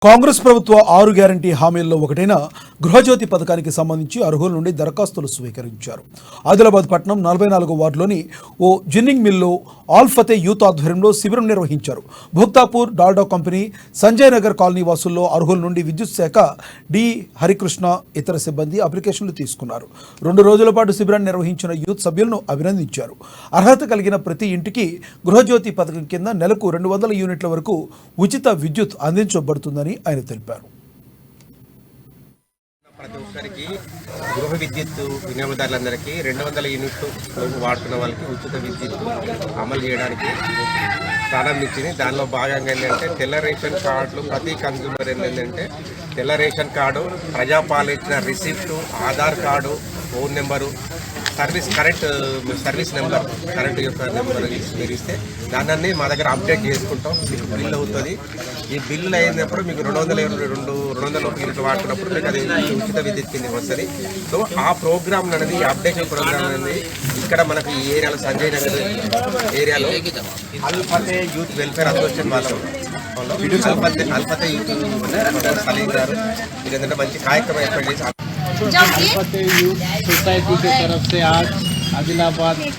కాంగ్రెస్ ప్రభుత్వ 6 గ్యారంటీ హామీల్లో ఒకటైన గృహజ్యోతి పథకానికి సంబంధించి అర్హుల నుండి దరఖాస్తులు స్వీకరించారు. ఆదిలాబాద్ పట్టణం 44 వార్డులోని ఓ జిన్నింగ్ మిల్లో ఆల్ఫతే యూత్ ఆధ్వర్యంలో శిబిరం నిర్వహించారు. భోక్తాపూర్ డాల్డా కంపెనీ సంజయ్ నగర్ కాలనీ వాసుల్లో అర్హుల నుండి విద్యుత్ శాఖ డి హరికృష్ణ ఇతర సిబ్బంది అప్లికేషన్లు తీసుకున్నారు. 2 రోజుల పాటు శిబిరాన్ని నిర్వహించిన యూత్ సభ్యులను అభినందించారు. అర్హత కలిగిన ప్రతి ఇంటికి గృహజ్యోతి పథకం కింద నెలకు 200 యూనిట్ల వరకు ఉచిత విద్యుత్ అందించబడుతుందని ఆయన తెలిపారు. ప్రతి ఒక్కరికి గృహ విద్యుత్ వినియోగదారులందరికీ 200 యూనిట్లు వాడుతున్న వాళ్ళకి ఉచిత విద్యుత్ అమలు చేయడానికి ప్రారంభించింది. దానిలో భాగంగా ఏంటంటే తెల్ల రేషన్ కార్డులు ప్రతి కన్జ్యూమర్ ఏంటంటే తెల్ల రేషన్ కార్డు, ప్రజాపాలించిన receipt, Aadhaar card, phone number, service number, current యొక్క నెంబర్ మీరు ఇస్తే దాన్ని మా దగ్గర అప్డేట్ చేసుకుంటాం. మీకు బిల్ అవుతుంది. ఈ బిల్లు అయినప్పుడు మీకు 200 యూనిట్లు వాడుతున్నప్పుడు మీకు అది ఉచిత విద్యుత్ కింద వస్తుంది. సో ఆ ప్రోగ్రామ్ అనేది అప్డేషన్ ప్రోగ్రామ్ అనేది ఇక్కడ మనకు ఈ ఏరియాలో సంజయ్ నగర్ ఏరియాలో అల్ఫతే యూత్ వెల్ఫేర్ అసోసియేషన్ వాళ్ళు అల్ఫతే యూత్ సలీం గారు ఇదంటే మంచి కార్యక్రమం ఏర్పాటు చేసి अल्फते यूथ सोसाइटी की तरफ से आज आदिलाबाद